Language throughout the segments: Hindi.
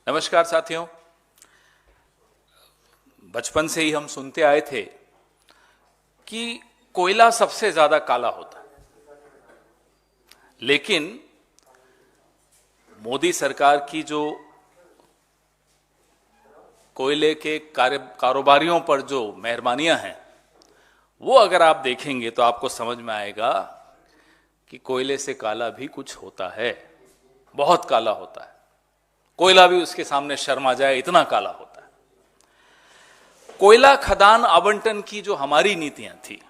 नमस्कार साथियों। बचपन से ही हम सुनते आए थे कि कोयला सबसे ज्यादा काला होता है, लेकिन मोदी सरकार की जो कोयले के कारोबारियों पर जो मेहरबानियां हैं, वो अगर आप देखेंगे तो आपको समझ में आएगा कि कोयले से काला भी कुछ होता है, बहुत काला होता है। कोयला भी उसके सामने शर्मा जाए, इतना काला होता है। कोयला खदान आवंटन की जो हमारी नीतियां थी,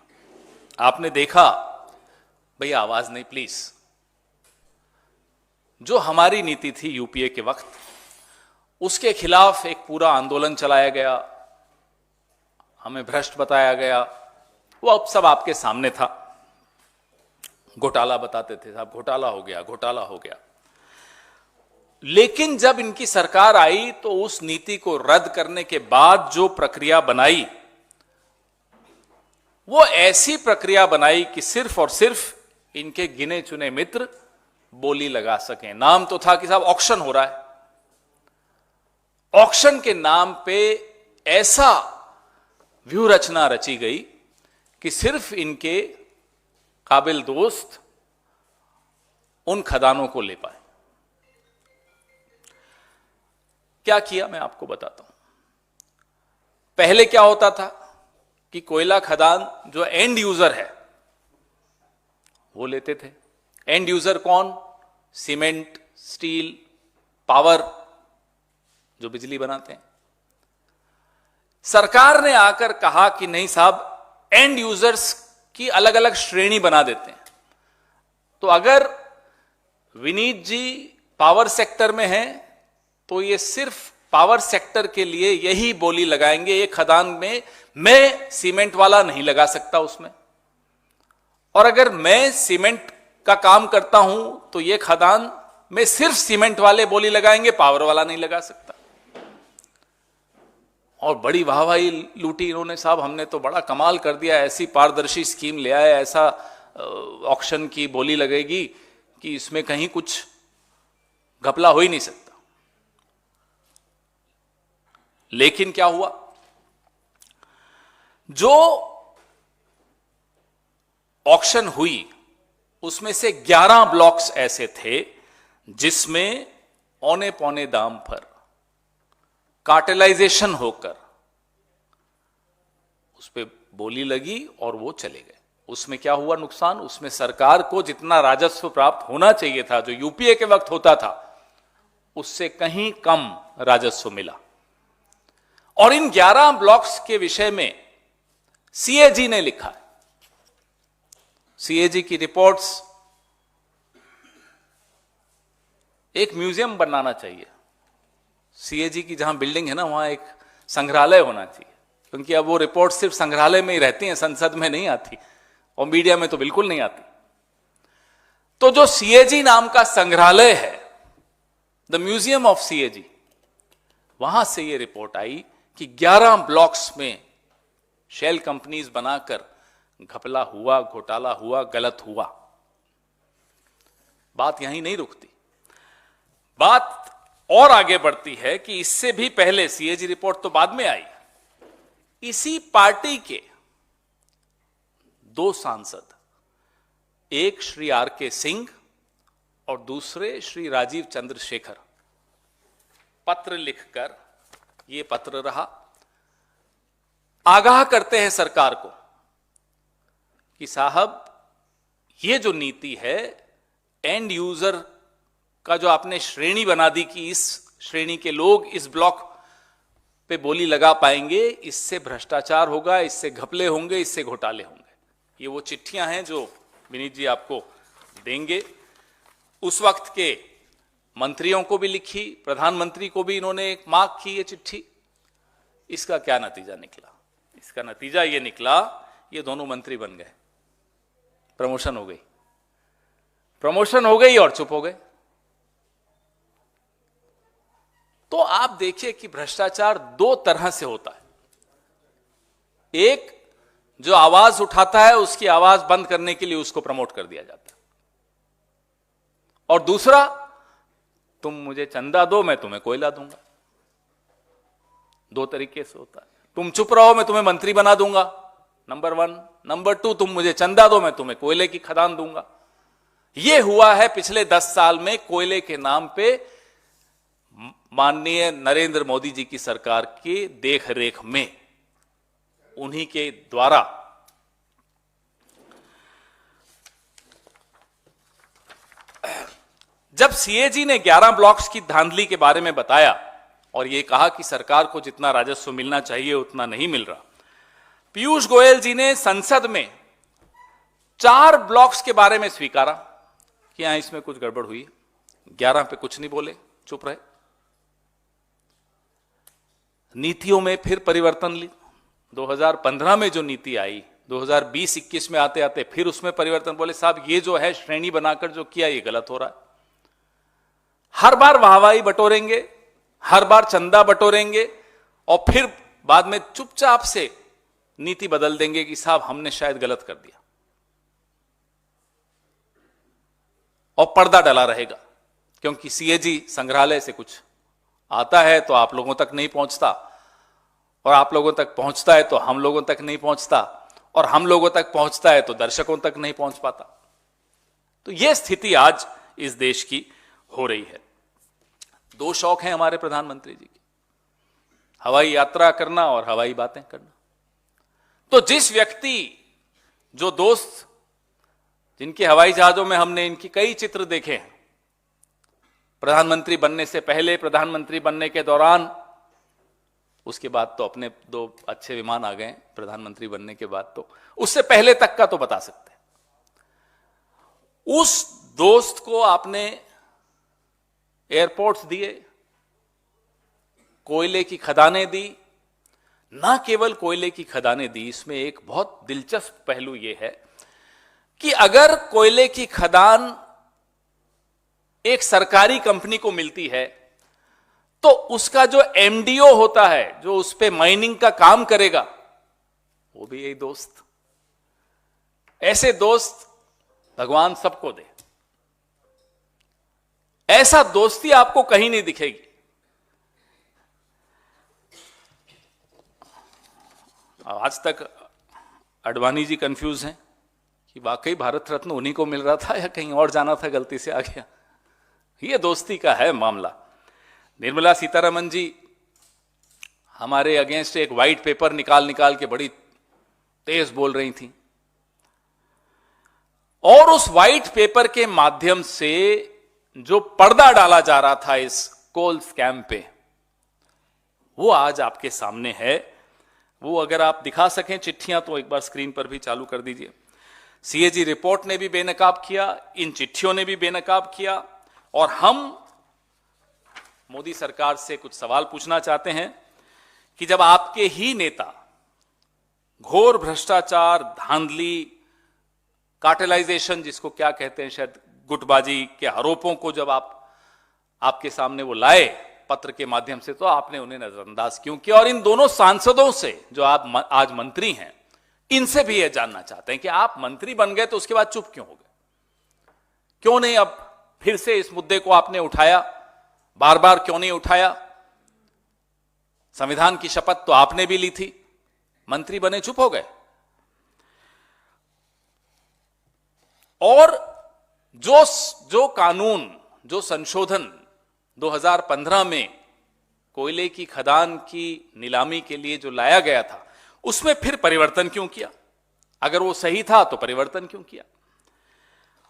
आपने देखा, भैया आवाज नहीं प्लीज, जो हमारी नीति थी यूपीए के वक्त, उसके खिलाफ एक पूरा आंदोलन चलाया गया, हमें भ्रष्ट बताया गया। वो अब सब आपके सामने था। घोटाला बताते थे, साहब घोटाला हो गया, घोटाला हो गया। लेकिन जब इनकी सरकार आई तो उस नीति को रद्द करने के बाद जो प्रक्रिया बनाई, वो ऐसी प्रक्रिया बनाई कि सिर्फ और सिर्फ इनके गिने चुने मित्र बोली लगा सकें। नाम तो था कि साहब ऑक्शन हो रहा है। ऑक्शन के नाम पे ऐसा व्यू रचना रची गई कि सिर्फ इनके काबिल दोस्त उन खदानों को ले पाए। क्या किया मैं आपको बताता हूं। पहले क्या होता था कि कोयला खदान जो एंड यूजर है वो लेते थे। एंड यूजर कौन? सीमेंट, स्टील, पावर, जो बिजली बनाते हैं। सरकार ने आकर कहा कि नहीं साहब, एंड यूजर्स की अलग अलग श्रेणी बना देते हैं। तो अगर विनीत जी पावर सेक्टर में हैं तो ये सिर्फ पावर सेक्टर के लिए यही बोली लगाएंगे। एक खदान में मैं सीमेंट वाला नहीं लगा सकता उसमें, और अगर मैं सीमेंट का काम करता हूं तो ये खदान में सिर्फ सीमेंट वाले बोली लगाएंगे, पावर वाला नहीं लगा सकता। और बड़ी वाहवाही लूटी इन्होंने। साहब हमने तो बड़ा कमाल कर दिया, ऐसी पारदर्शी स्कीम ले आए, ऐसा ऑक्शन की बोली लगेगी कि इसमें कहीं कुछ घपला हो ही नहीं सकता। लेकिन क्या हुआ, जो ऑक्शन हुई उसमें से 11 ब्लॉक्स ऐसे थे जिसमें औने पौने दाम पर कार्टेलाइजेशन होकर उस पर बोली लगी और वो चले गए। उसमें क्या हुआ नुकसान? उसमें सरकार को जितना राजस्व प्राप्त होना चाहिए था, जो यूपीए के वक्त होता था, उससे कहीं कम राजस्व मिला। और इन 11 ब्लॉक्स के विषय में सीएजी ने लिखा है। सीएजी की रिपोर्ट्स एक म्यूजियम बनाना चाहिए। सीएजी की जहां बिल्डिंग है ना, वहां एक संग्रहालय होना चाहिए, क्योंकि अब वो रिपोर्ट सिर्फ संग्रहालय में ही रहती हैं, संसद में नहीं आती, और मीडिया में तो बिल्कुल नहीं आती। तो जो सीएजी नाम का संग्रहालय है, द म्यूजियम ऑफ सीएजी, वहां से ये रिपोर्ट आई कि 11 ब्लॉक्स में शेल कंपनीज बनाकर घपला हुआ, घोटाला हुआ, गलत हुआ। बात यहीं नहीं रुकती, बात और आगे बढ़ती है कि इससे भी पहले, सीएजी रिपोर्ट तो बाद में आई, इसी पार्टी के 2 सांसद, एक श्री आर.के. सिंह और दूसरे श्री राजीव चंद्रशेखर, पत्र लिखकर, ये पत्र रहा, आगाह करते हैं सरकार को कि साहब ये जो नीति है, एंड यूजर का जो आपने श्रेणी बना दी कि इस श्रेणी के लोग इस ब्लॉक पे बोली लगा पाएंगे, इससे भ्रष्टाचार होगा, इससे घपले होंगे, इससे घोटाले होंगे। ये वो चिट्ठियां हैं जो विनीत जी आपको देंगे। उस वक्त के मंत्रियों को भी लिखी, प्रधानमंत्री को भी इन्होंने एक मार्क की ये चिट्ठी। इसका क्या नतीजा निकला? इसका नतीजा ये निकला, ये दोनों मंत्री बन गए, प्रमोशन हो गई, प्रमोशन हो गई और चुप हो गए। तो आप देखिए कि भ्रष्टाचार 2 तरह से होता है। एक, जो आवाज उठाता है उसकी आवाज बंद करने के लिए उसको प्रमोट कर दिया जाता है, और दूसरा, तुम मुझे चंदा दो, मैं तुम्हें कोयला दूंगा। दो तरीके से होता है। तुम चुप रहो, मैं तुम्हें मंत्री बना दूंगा, नंबर 1। नंबर 2, तुम मुझे चंदा दो, मैं तुम्हें कोयले की खदान दूंगा। यह हुआ है पिछले 10 साल में कोयले के नाम पे माननीय नरेंद्र मोदी जी की सरकार की देखरेख में, उन्हीं के द्वारा। जब सीएजी ने 11 ब्लॉक्स की धांधली के बारे में बताया और यह कहा कि सरकार को जितना राजस्व मिलना चाहिए उतना नहीं मिल रहा, पीयूष गोयल जी ने संसद में 4 ब्लॉक्स के बारे में स्वीकारा कि यहां इसमें कुछ गड़बड़ हुई। 11 पे कुछ नहीं बोले, चुप रहे। नीतियों में फिर परिवर्तन ली। 2015 में जो नीति आई, 2020-21 में आते आते फिर उसमें परिवर्तन। बोले साहब ये जो है श्रेणी बनाकर जो किया ये गलत हो रहा है। हर बार वाहवाही बटोरेंगे, हर बार चंदा बटोरेंगे और फिर बाद में चुपचाप से नीति बदल देंगे कि साहब हमने शायद गलत कर दिया, और पर्दा डला रहेगा। क्योंकि सीएजी संग्रहालय से कुछ आता है तो आप लोगों तक नहीं पहुंचता, और आप लोगों तक पहुंचता है तो हम लोगों तक नहीं पहुंचता, और हम लोगों तक पहुंचता है तो दर्शकों तक नहीं पहुंच पाता। तो यह स्थिति आज इस देश की हो रही है। 2 शौक हैं हमारे प्रधानमंत्री जी की, हवाई यात्रा करना और हवाई बातें करना। तो जिस व्यक्ति, जो दोस्त जिनके हवाई जहाजों में हमने इनकी कई चित्र देखे हैं, प्रधानमंत्री बनने से पहले, प्रधानमंत्री बनने के दौरान, उसके बाद तो अपने 2 अच्छे विमान आ गए प्रधानमंत्री बनने के बाद, तो उससे पहले तक का तो बता सकते हैं। उस दोस्त को आपने एयरपोर्ट्स दिए, कोयले की खदानें दी। ना केवल कोयले की खदानें दी, इसमें एक बहुत दिलचस्प पहलू यह है कि अगर कोयले की खदान एक सरकारी कंपनी को मिलती है तो उसका जो एमडीओ होता है, जो उस पे माइनिंग का काम करेगा, वो भी यही दोस्त। ऐसे दोस्त भगवान सबको दे। ऐसा दोस्ती आपको कहीं नहीं दिखेगी। आज तक अडवाणी जी कंफ्यूज हैं कि वाकई भारत रत्न उन्हीं को मिल रहा था या कहीं और जाना था, गलती से आ गया। ये दोस्ती का है मामला। निर्मला सीतारमण जी हमारे अगेंस्ट एक व्हाइट पेपर निकाल के बड़ी तेज बोल रही थी, और उस व्हाइट पेपर के माध्यम से जो पर्दा डाला जा रहा था इस कोल स्कैम पे, वो आज आपके सामने है। वो अगर आप दिखा सकें चिट्ठियां तो एक बार स्क्रीन पर भी चालू कर दीजिए। सीएजी रिपोर्ट ने भी बेनकाब किया, इन चिट्ठियों ने भी बेनकाब किया, और हम मोदी सरकार से कुछ सवाल पूछना चाहते हैं कि जब आपके ही नेता घोर भ्रष्टाचार, धांधली, कार्टेलाइजेशन, जिसको क्या कहते हैं, शायद गुटबाजी के आरोपों को जब आपके सामने वो लाए पत्र के माध्यम से, तो आपने उन्हें नजरअंदाज क्यों किया? और इन दोनों सांसदों से जो आप आज मंत्री हैं, इनसे भी यह जानना चाहते हैं कि आप मंत्री बन गए तो उसके बाद चुप क्यों हो गए? क्यों नहीं अब फिर से इस मुद्दे को आपने उठाया? बार बार क्यों नहीं उठाया? संविधान की शपथ तो आपने भी ली थी, मंत्री बने चुप हो गए। और जो कानून, जो संशोधन 2015 में कोयले की खदान की नीलामी के लिए जो लाया गया था, उसमें फिर परिवर्तन क्यों किया? अगर वो सही था तो परिवर्तन क्यों किया?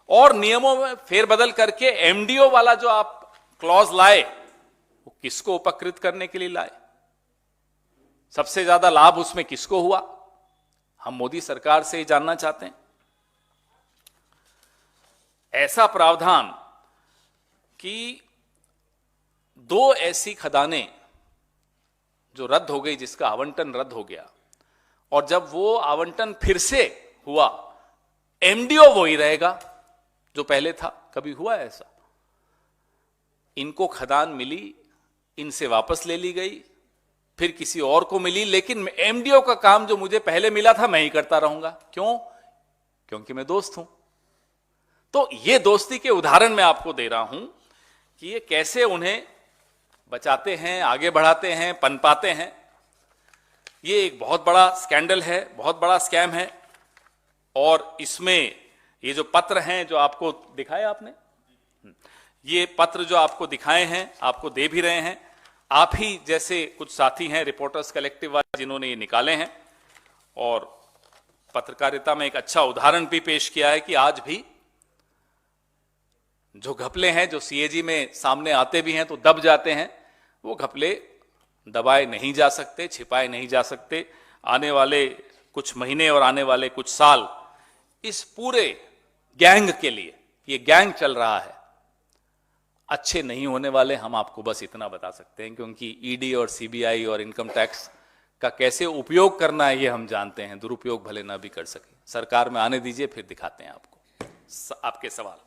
और नियमों में फेरबदल करके एमडीओ वाला जो आप क्लॉज लाए, वो किसको उपकृत करने के लिए लाए? सबसे ज्यादा लाभ उसमें किसको हुआ? हम मोदी सरकार से ही जानना चाहते हैं। ऐसा प्रावधान कि 2 ऐसी खदानें जो रद्द हो गई, जिसका आवंटन रद्द हो गया, और जब वो आवंटन फिर से हुआ, एमडीओ वो ही रहेगा जो पहले था। कभी हुआ ऐसा? इनको खदान मिली, इनसे वापस ले ली गई, फिर किसी और को मिली, लेकिन एमडीओ का काम जो मुझे पहले मिला था मैं ही करता रहूंगा। क्यों? क्योंकि मैं दोस्त हूं। तो ये दोस्ती के उदाहरण मैं आपको दे रहा हूं कि ये कैसे उन्हें बचाते हैं, आगे बढ़ाते हैं, पनपाते हैं। ये एक बहुत बड़ा स्कैंडल है, बहुत बड़ा स्कैम है। और इसमें ये जो पत्र हैं जो आपको दिखाए आपने, ये पत्र जो आपको दिखाए हैं, आपको दे भी रहे हैं, आप ही जैसे कुछ साथी हैं रिपोर्टर्स कलेक्टिव वाले जिन्होंने ये निकाले हैं। और पत्रकारिता में एक अच्छा उदाहरण भी पेश किया है कि आज भी जो घपले हैं जो सीएजी में सामने आते भी हैं तो दब जाते हैं, वो घपले दबाए नहीं जा सकते, छिपाए नहीं जा सकते। आने वाले कुछ महीने और आने वाले कुछ साल इस पूरे गैंग के लिए, ये गैंग चल रहा है, अच्छे नहीं होने वाले। हम आपको बस इतना बता सकते हैं, क्योंकि ईडी और सीबीआई और इनकम टैक्स का कैसे उपयोग करना है ये हम जानते हैं, दुरुपयोग भले ना भी कर सके। सरकार में आने दीजिए, फिर दिखाते हैं आपको। आपके सवाल।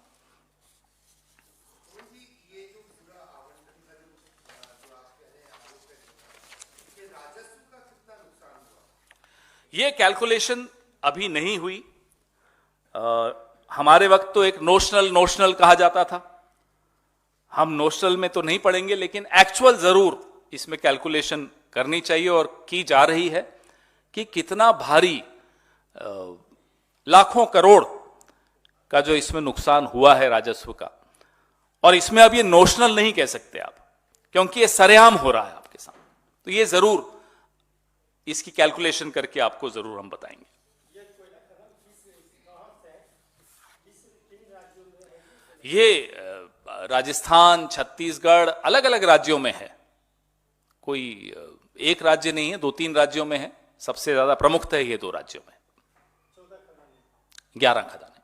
ये कैलकुलेशन अभी नहीं हुई। हमारे वक्त तो एक नोशनल कहा जाता था, हम नोशनल में तो नहीं पढ़ेंगे, लेकिन एक्चुअल जरूर इसमें कैलकुलेशन करनी चाहिए और की जा रही है कि कितना भारी लाखों करोड़ का जो इसमें नुकसान हुआ है राजस्व का। और इसमें अब ये नोशनल नहीं कह सकते आप, क्योंकि ये सरेआम हो रहा है आपके सामने। तो ये जरूर इसकी कैलकुलेशन करके आपको जरूर हम बताएंगे। ये राजस्थान, छत्तीसगढ़, अलग अलग राज्यों में है, कोई एक राज्य नहीं है, 2-3 राज्यों में है। सबसे ज्यादा प्रमुख है ये 2 राज्यों में, 11 खदानें।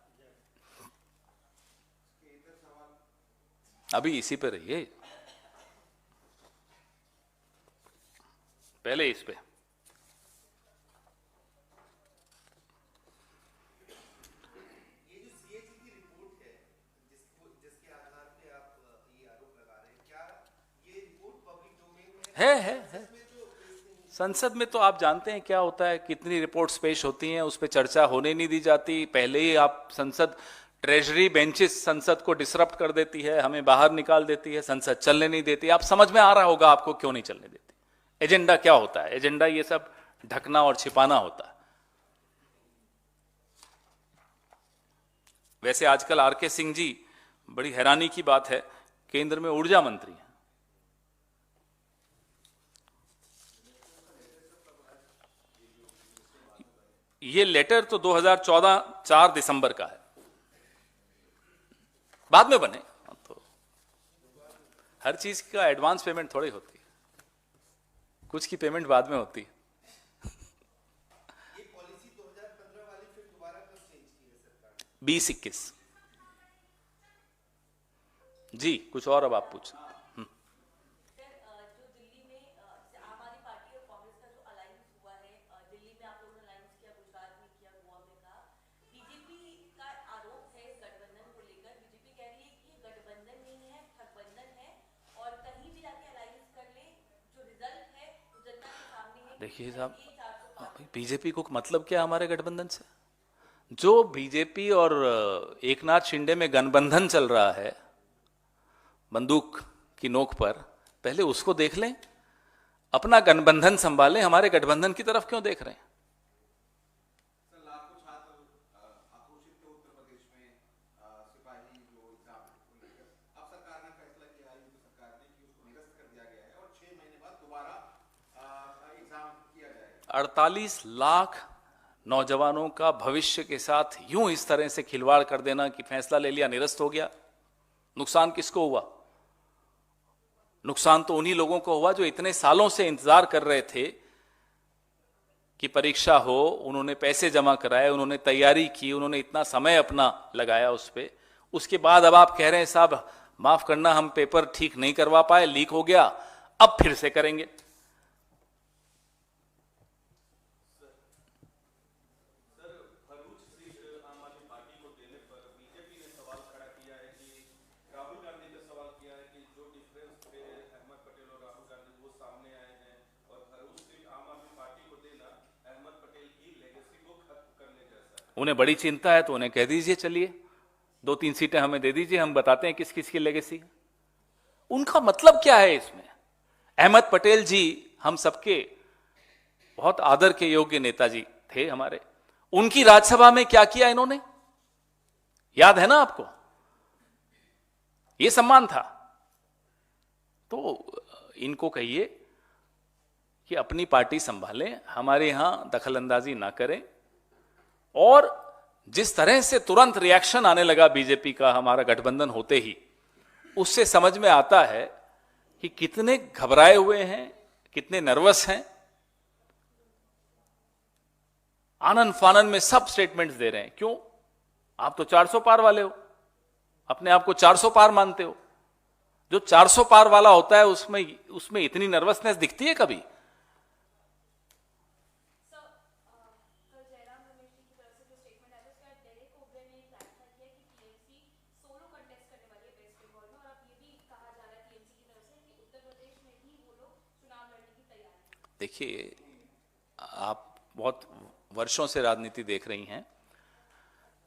अभी इसी पे रहिए, पहले इस पे। है संसद में तो आप जानते हैं क्या होता है, कितनी रिपोर्ट्स पेश होती हैं, उस पर चर्चा होने नहीं दी जाती। पहले ही आप संसद, ट्रेजरी बेंचेस संसद को डिसरप्ट कर देती है, हमें बाहर निकाल देती है, संसद चलने नहीं देती। आप समझ में आ रहा होगा आपको क्यों नहीं चलने देती। एजेंडा क्या होता है? एजेंडा ये सब ढकना और छिपाना होता है। वैसे आजकल आरके सिंह जी, बड़ी हैरानी की बात है, केंद्र में ऊर्जा मंत्री हैं। ये लेटर तो 2014 4 दिसंबर का है, बाद में बने। तो हर चीज का एडवांस पेमेंट थोड़ी होती है, कुछ की पेमेंट बाद में होती है। ये पॉलिसी 2015 वाली फिर दोबारा कब चेंज की है सरकार? 20-21 जी। कुछ और अब आप पूछ। देखिए साहब, बीजेपी को मतलब क्या हमारे गठबंधन से? जो बीजेपी और एकनाथ शिंदे में गठबंधन चल रहा है बंदूक की नोक पर, पहले उसको देख लें, अपना गठबंधन संभालें। हमारे गठबंधन की तरफ क्यों देख रहे हैं? और 48 लाख नौजवानों का भविष्य के साथ यूं इस तरह से खिलवाड़ कर देना कि फैसला ले लिया, निरस्त हो गया। नुकसान किसको हुआ? नुकसान तो उन्हीं लोगों को हुआ जो इतने सालों से इंतजार कर रहे थे कि परीक्षा हो, उन्होंने पैसे जमा कराए, उन्होंने तैयारी की, उन्होंने इतना समय अपना लगाया उस पर। उसके बाद अब आप कह रहे हैं साहब माफ करना, हम पेपर ठीक नहीं करवा पाए, लीक हो गया, अब फिर से करेंगे। उन्हें बड़ी चिंता है तो उन्हें कह दीजिए, चलिए 2-3 सीटें हमें दे दीजिए, हम बताते हैं किस किस की लेगेसी है। उनका मतलब क्या है इसमें? अहमद पटेल जी हम सबके बहुत आदर के योग्य नेताजी थे हमारे, उनकी राज्यसभा में क्या किया इन्होंने, याद है ना आपको? यह सम्मान था। तो इनको कहिए कि अपनी पार्टी संभालें, हमारे यहां दखलंदाजी ना करें। और जिस तरह से तुरंत रिएक्शन आने लगा बीजेपी का हमारा गठबंधन होते ही, उससे समझ में आता है कि कितने घबराए हुए हैं, कितने नर्वस हैं। आनन फानन में सब स्टेटमेंट्स दे रहे हैं। क्यों? आप तो 400 पार वाले हो, अपने आप को 400 पार मानते हो। जो 400 पार वाला होता है उसमें इतनी नर्वसनेस दिखती है कभी? देखिए, आप बहुत वर्षों से राजनीति देख रही हैं।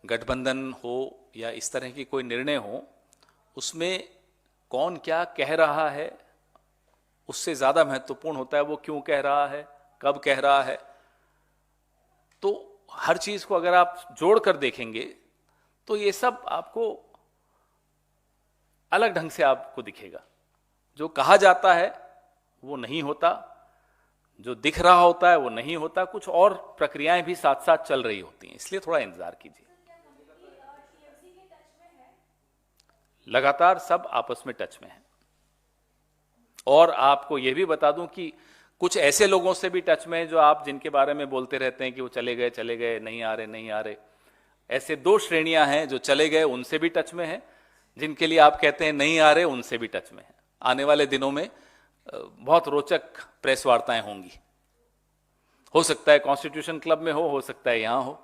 गठबंधन हो या इस तरह की कोई निर्णय हो, उसमें कौन क्या कह रहा है उससे ज्यादा महत्वपूर्ण होता है वो क्यों कह रहा है, कब कह रहा है। तो हर चीज को अगर आप जोड़कर देखेंगे तो ये सब आपको अलग ढंग से आपको दिखेगा। जो कहा जाता है वो नहीं होता, जो दिख रहा होता है वो नहीं होता, कुछ और प्रक्रियाएं भी साथ साथ चल रही होती हैं। इसलिए थोड़ा इंतजार कीजिए। लगातार सब आपस में टच में है। और आपको यह भी बता दूं कि कुछ ऐसे लोगों से भी टच में है जो आप जिनके बारे में बोलते रहते हैं कि वो चले गए, नहीं आ रहे। ऐसे 2 श्रेणियां हैं, जो चले गए उनसे भी टच में है, जिनके लिए आप कहते हैं नहीं आ रहे उनसे भी टच में है। आने वाले दिनों में बहुत रोचक प्रेस वार्ताएं होंगी। हो सकता है कॉन्स्टिट्यूशन क्लब में हो सकता है यहां हो।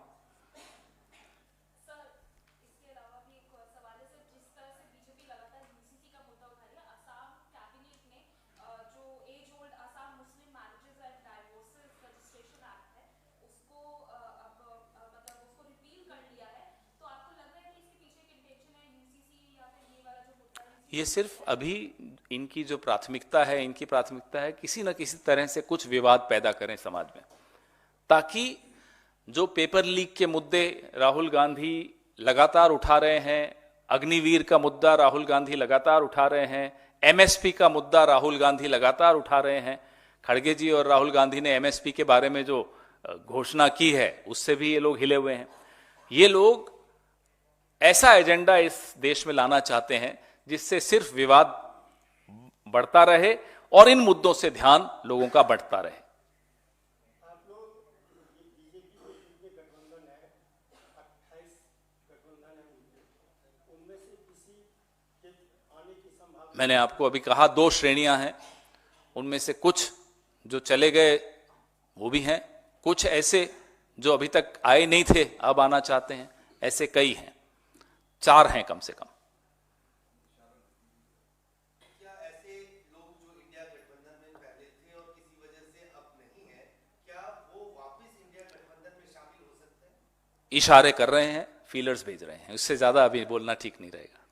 ये सिर्फ अभी इनकी जो प्राथमिकता है, इनकी प्राथमिकता है किसी न किसी तरह से कुछ विवाद पैदा करें समाज में, ताकि जो पेपर लीक के मुद्दे राहुल गांधी लगातार उठा रहे हैं, अग्निवीर का मुद्दा राहुल गांधी लगातार उठा रहे हैं, एमएसपी का मुद्दा राहुल गांधी लगातार उठा रहे हैं। खड़गे जी और राहुल गांधी ने एमएसपी के बारे में जो घोषणा की है उससे भी ये लोग हिले हुए हैं। ये लोग ऐसा एजेंडा इस देश में लाना चाहते हैं जिससे सिर्फ विवाद बढ़ता रहे और इन मुद्दों से ध्यान लोगों का बढ़ता रहे। आप लोग बीजेपी के गठबंधन है, 28 गठबंधन है, उनमें से किसी के आने की संभावना? मैंने आपको अभी कहा 2 श्रेणियां हैं, उनमें से कुछ जो चले गए वो भी हैं, कुछ ऐसे जो अभी तक आए नहीं थे अब आना चाहते हैं, ऐसे कई हैं, 4 हैं कम से कम। इशारे कर रहे हैं, फीलर्स भेज रहे हैं, उससे ज्यादा अभी बोलना ठीक नहीं रहेगा।